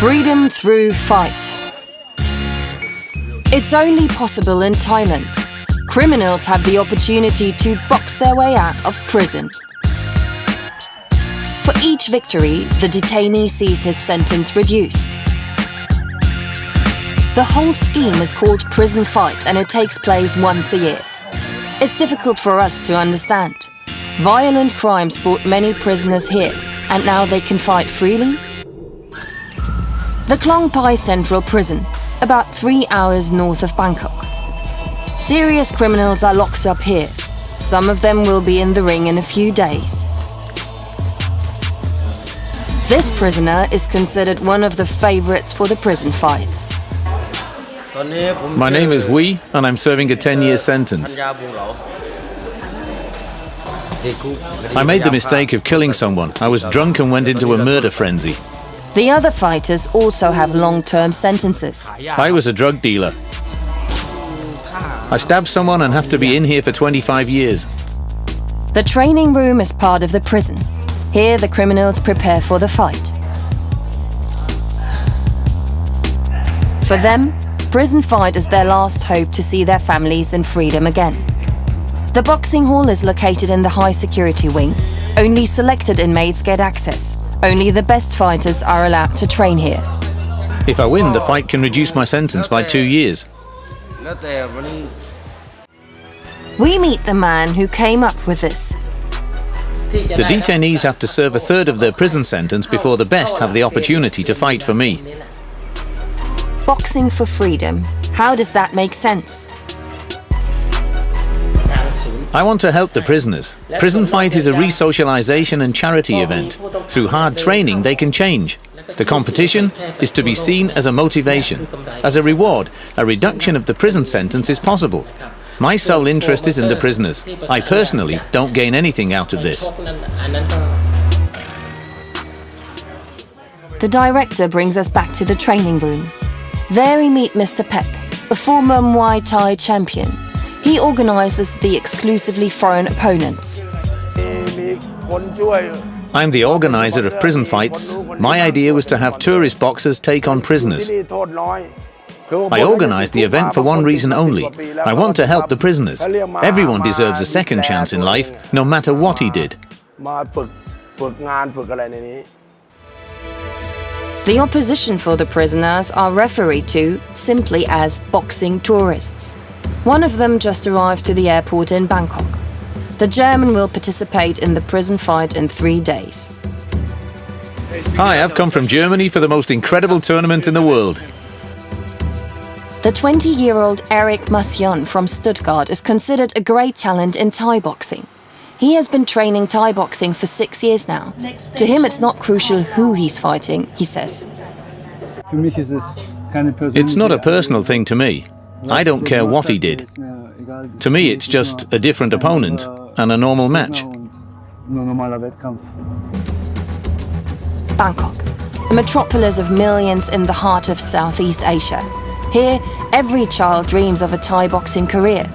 Freedom through fight. It's only possible in Thailand. Criminals have the opportunity to box their way out of prison. For each victory, the detainee sees his sentence reduced. The whole scheme is called prison fight and it takes place once a year. It's difficult for us to understand. Violent crimes brought many prisoners here, and now they can fight freely? The Klong Pai Central Prison, about 3 hours north of Bangkok. Serious criminals are locked up here. Some of them will be in the ring in a few days. This prisoner is considered one of the favorites for the prison fights. My name is Wee, and I'm serving a 10-year sentence. I made the mistake of killing someone. I was drunk and went into a murder frenzy. The other fighters also have long-term sentences. I was a drug dealer. I stabbed someone and have to be in here for 25 years. The training room is part of the prison. Here the criminals prepare for the fight. For them, prison fight is their last hope to see their families in freedom again. The boxing hall is located in the high security wing. Only selected inmates get access. Only the best fighters are allowed to train here. If I win, the fight can reduce my sentence by 2 years. We meet the man who came up with this. The detainees have to serve a third of their prison sentence before the best have the opportunity to fight for me. Boxing for freedom. How does that make sense? I want to help the prisoners. Prison fight is a re-socialization and charity event. Through hard training, they can change. The competition is to be seen as a motivation. As a reward, a reduction of the prison sentence is possible. My sole interest is in the prisoners. I personally don't gain anything out of this. The director brings us back to the training room. There we meet Mr. Peck, a former Muay Thai champion. He organizes the exclusively foreign opponents. I'm the organizer of prison fights. My idea was to have tourist boxers take on prisoners. I organized the event for one reason only. I want to help the prisoners. Everyone deserves a second chance in life, no matter what he did. The opposition for the prisoners are referred to simply as boxing tourists. One of them just arrived to the airport in Bangkok. The German will participate in the prison fight in 3 days. Hi, I've come from Germany for the most incredible tournament in the world. The 20-year-old Eric Masyon from Stuttgart is considered a great talent in Thai boxing. He has been training Thai boxing for 6 years now. To him, it's not crucial who he's fighting, he says. It's not a personal thing to me. I don't care what he did. To me, it's just a different opponent and a normal match. Bangkok, a metropolis of millions in the heart of Southeast Asia. Here, every child dreams of a Thai boxing career.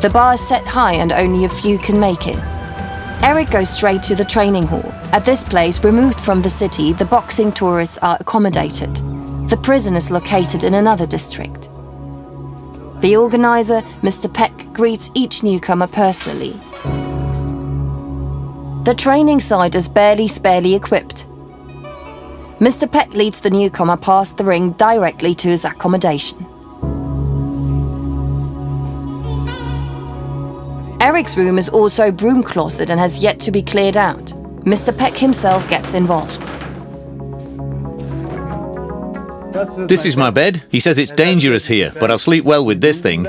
The bar is set high and only a few can make it. Eric goes straight to the training hall. At this place, removed from the city, the boxing tourists are accommodated. The prison is located in another district. The organizer, Mr. Peck, greets each newcomer personally. The training site is barely sparely equipped. Mr. Peck leads the newcomer past the ring directly to his accommodation. Eric's room is also broom closet and has yet to be cleared out. Mr. Peck himself gets involved. This is my bed. He says it's dangerous here, but I'll sleep well with this thing.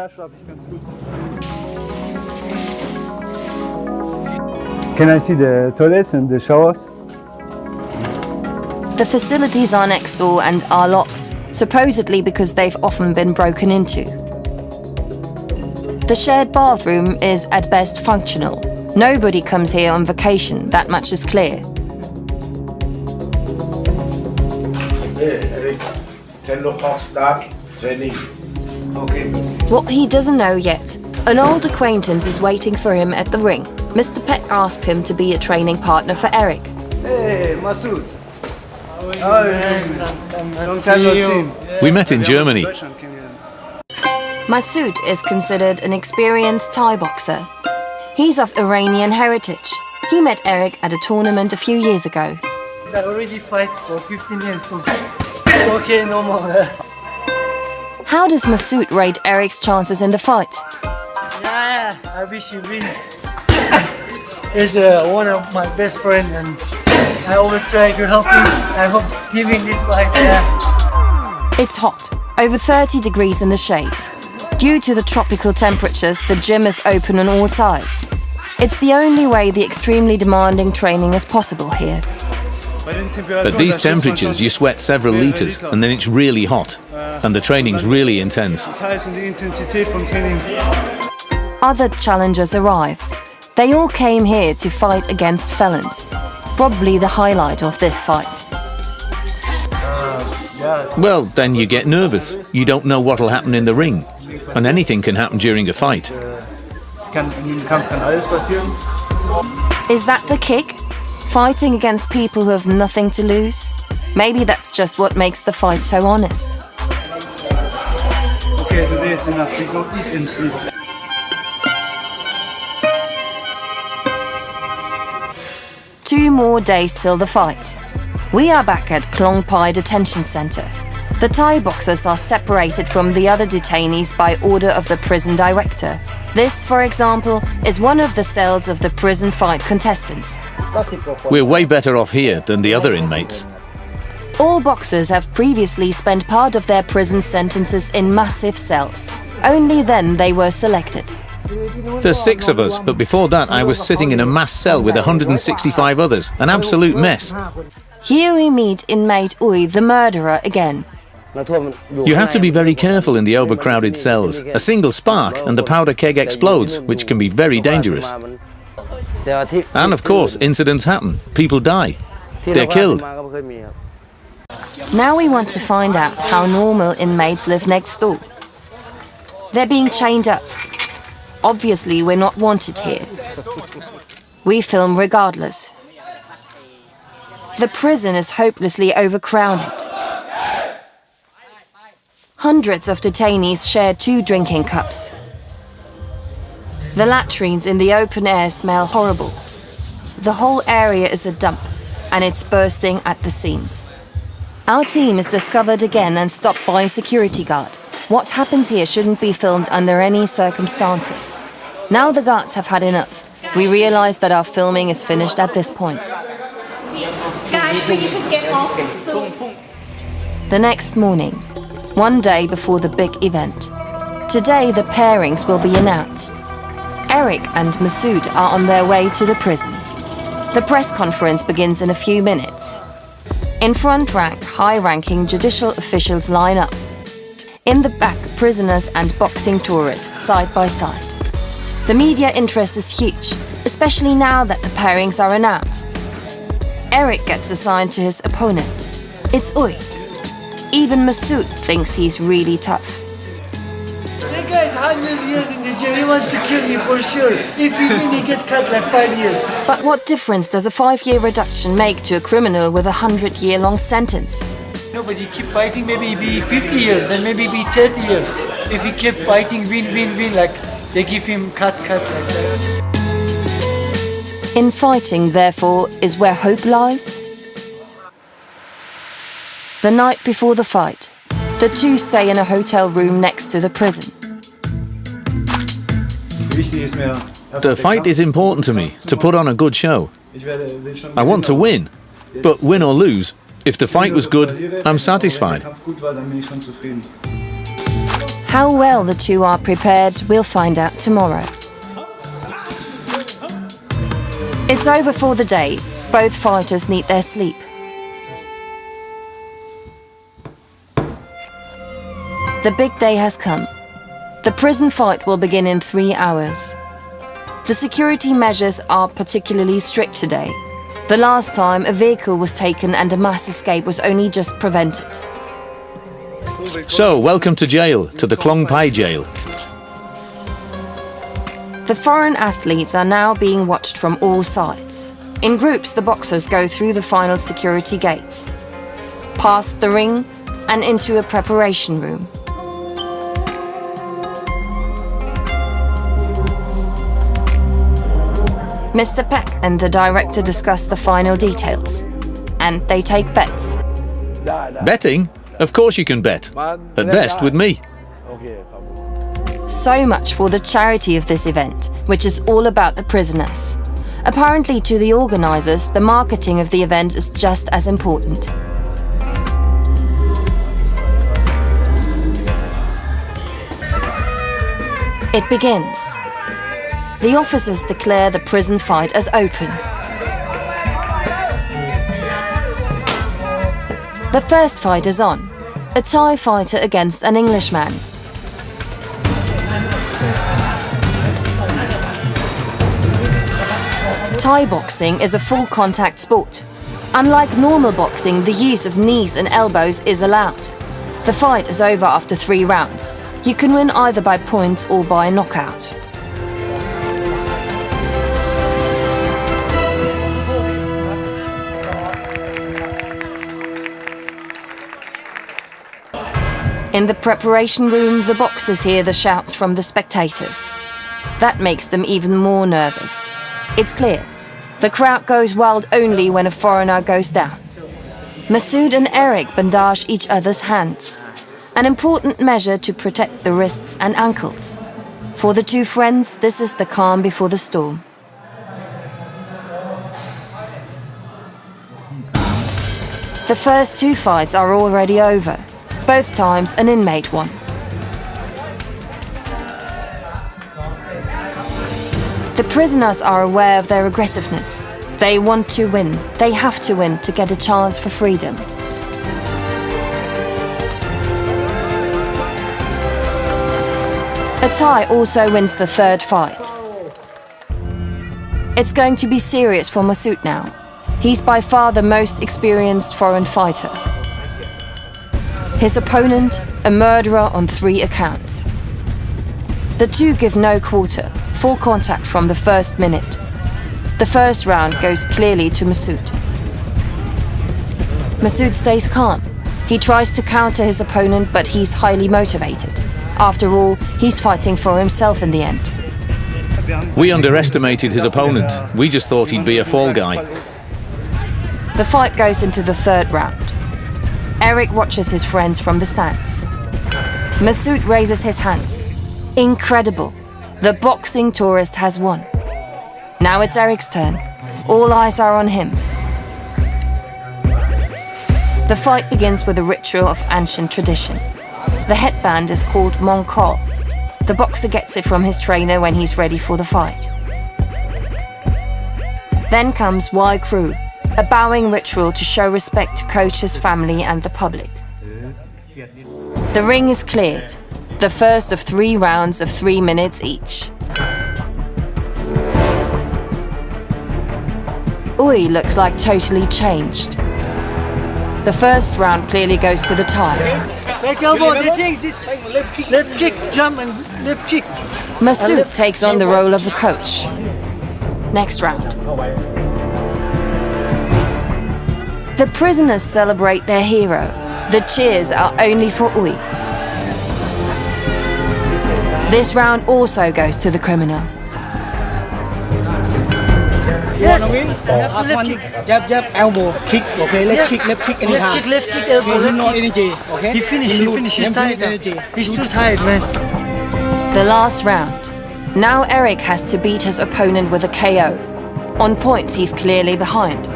Can I see the toilets and the showers? The facilities are next door and are locked, supposedly because they've often been broken into. The shared bathroom is at best functional. Nobody comes here on vacation, that much is clear. What he doesn't know yet, an old acquaintance is waiting for him at the ring. Mr. Peck asked him to be a training partner for Eric. Hey, Masood. Long time no seen. We met in Germany. Masood is considered an experienced Thai boxer. He's of Iranian heritage. He met Eric at a tournament a few years ago. I already fight for 15 years, so it's okay, no more. How does Masood rate Eric's chances in the fight? Yeah, I wish he wins. He's one of my best friends, and I always try to help him. I hope he wins this fight. Yeah. It's hot, over 30 degrees in the shade. Due to the tropical temperatures, the gym is open on all sides. It's the only way the extremely demanding training is possible here. At these temperatures, you sweat several litres and then it's really hot. And the training's really intense. Other challengers arrive. They all came here to fight against felons. Probably the highlight of this fight. Well, then you get nervous. You don't know what'll happen in the ring. And anything can happen during a fight. Is that the kick? Fighting against people who have nothing to lose? Maybe that's just what makes the fight so honest. Okay, today is enough. We go eat and sleep. Two more days till the fight. We are back at Klong Pai Detention Center. The Thai boxers are separated from the other detainees by order of the prison director. This, for example, is one of the cells of the prison fight contestants. We're way better off here than the other inmates. All boxers have previously spent part of their prison sentences in massive cells. Only then they were selected. There's 6 of us, but before that I was sitting in a mass cell with 165 others. An absolute mess. Here we meet inmate Uy, the murderer, again. You have to be very careful in the overcrowded cells. A single spark and the powder keg explodes, which can be very dangerous. And of course, incidents happen. People die. They're killed. Now we want to find out how normal inmates live next door. They're being chained up. Obviously, we're not wanted here. We film regardless. The prison is hopelessly overcrowded. Hundreds of detainees share 2 drinking cups. The latrines in the open air smell horrible. The whole area is a dump, and it's bursting at the seams. Our team is discovered again and stopped by a security guard. What happens here shouldn't be filmed under any circumstances. Now the guards have had enough. We realize that our filming is finished at this point. Guys, we need to get off soon. The next morning, one day before the big event. Today the pairings will be announced. Eric and Masood are on their way to the prison. The press conference begins in a few minutes. In front rank, high-ranking judicial officials line up. In the back, prisoners and boxing tourists side by side. The media interest is huge, especially now that the pairings are announced. Eric gets assigned to his opponent. It's Uy. Even Masood thinks he's really tough. That guy's 100 years in the jail. He wants to kill me for sure. If he win, he get cut like 5 years. But what difference does a 5-year reduction make to a criminal with a 100-year-long sentence? Nobody keep fighting, maybe he be 50 years, then maybe be 30 years. If he kept fighting, win, like they give him cut like that. In fighting, therefore, is where hope lies. The night before the fight, the two stay in a hotel room next to the prison. The fight is important to me, to put on a good show. I want to win, but win or lose, if the fight was good, I'm satisfied. How well the two are prepared, we'll find out tomorrow. It's over for the day. Both fighters need their sleep. The big day has come. The prison fight will begin in 3 hours. The security measures are particularly strict today. The last time a vehicle was taken and a mass escape was only just prevented. So, welcome to jail, to the Klong Pai jail. The foreign athletes are now being watched from all sides. In groups, the boxers go through the final security gates. past the ring and into a preparation room. Mr. Peck and the director discuss the final details, and they take bets. Betting? Of course you can bet. At best with me. So much for the charity of this event, which is all about the prisoners. Apparently to the organizers, the marketing of the event is just as important. It begins. The officers declare the prison fight as open. The first fight is on. A Thai fighter against an Englishman. Thai boxing is a full contact sport. Unlike normal boxing, the use of knees and elbows is allowed. The fight is over after 3 rounds. You can win either by points or by knockout. In the preparation room, the boxers hear the shouts from the spectators. That makes them even more nervous. It's clear. The crowd goes wild only when a foreigner goes down. Masood and Eric bandage each other's hands, an important measure to protect the wrists and ankles. For the two friends, this is the calm before the storm. The first 2 fights are already over. Both times an inmate won. The prisoners are aware of their aggressiveness. They want to win. They have to win to get a chance for freedom. A Thai also wins the 3rd fight. It's going to be serious for Masood now. He's by far the most experienced foreign fighter. His opponent, a murderer on 3 accounts. The two give no quarter, full contact from the first minute. The first round goes clearly to Masood. Masood stays calm. He tries to counter his opponent, but he's highly motivated. After all, he's fighting for himself in the end. We underestimated his opponent. We just thought he'd be a fall guy. The fight goes into the 3rd round. Eric watches his friends from the stands. Masood raises his hands. Incredible. The boxing tourist has won. Now it's Eric's turn. All eyes are on him. The fight begins with a ritual of ancient tradition. The headband is called Mongkol. The boxer gets it from his trainer when he's ready for the fight. Then comes Wai Kru, a bowing ritual to show respect to coach's family and the public. The ring is cleared, the first of 3 rounds of 3 minutes each. Ui looks like totally changed. The first round clearly goes to the Thai. Take elbow, they take this left kick, jump and left kick. Masood takes on the role of the coach. Next round. The prisoners celebrate their hero. The cheers are only for Ui. This round also goes to the criminal. Yes. You have to left kick. Jab, elbow, kick, okay? Left kick, anytime. Left kick, elbow, Okay, no left kick. energy, okay? He finished, he's tired now. He's too tired, man. The last round. Now Eric has to beat his opponent with a KO. On points, he's clearly behind.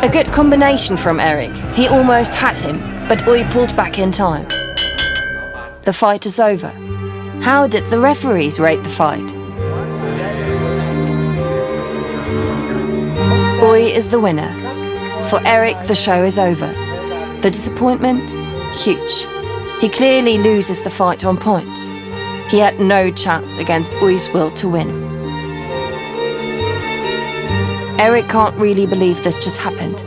A good combination from Eric. He almost had him, but Ui pulled back in time. The fight is over. How did the referees rate the fight? Ui is the winner. For Eric, the show is over. The disappointment? Huge. He clearly loses the fight on points. He had no chance against Ui's will to win. Eric can't really believe this just happened.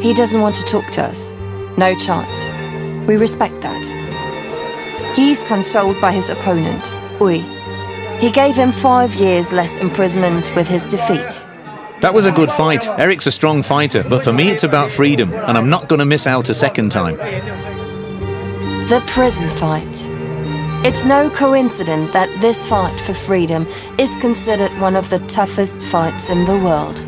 He doesn't want to talk to us. No chance. We respect that. He's consoled by his opponent, Ui. He gave him 5 years less imprisonment with his defeat. That was a good fight. Eric's a strong fighter, but for me it's about freedom, and I'm not going to miss out a second time. The prison fight. It's no coincidence that this fight for freedom is considered one of the toughest fights in the world.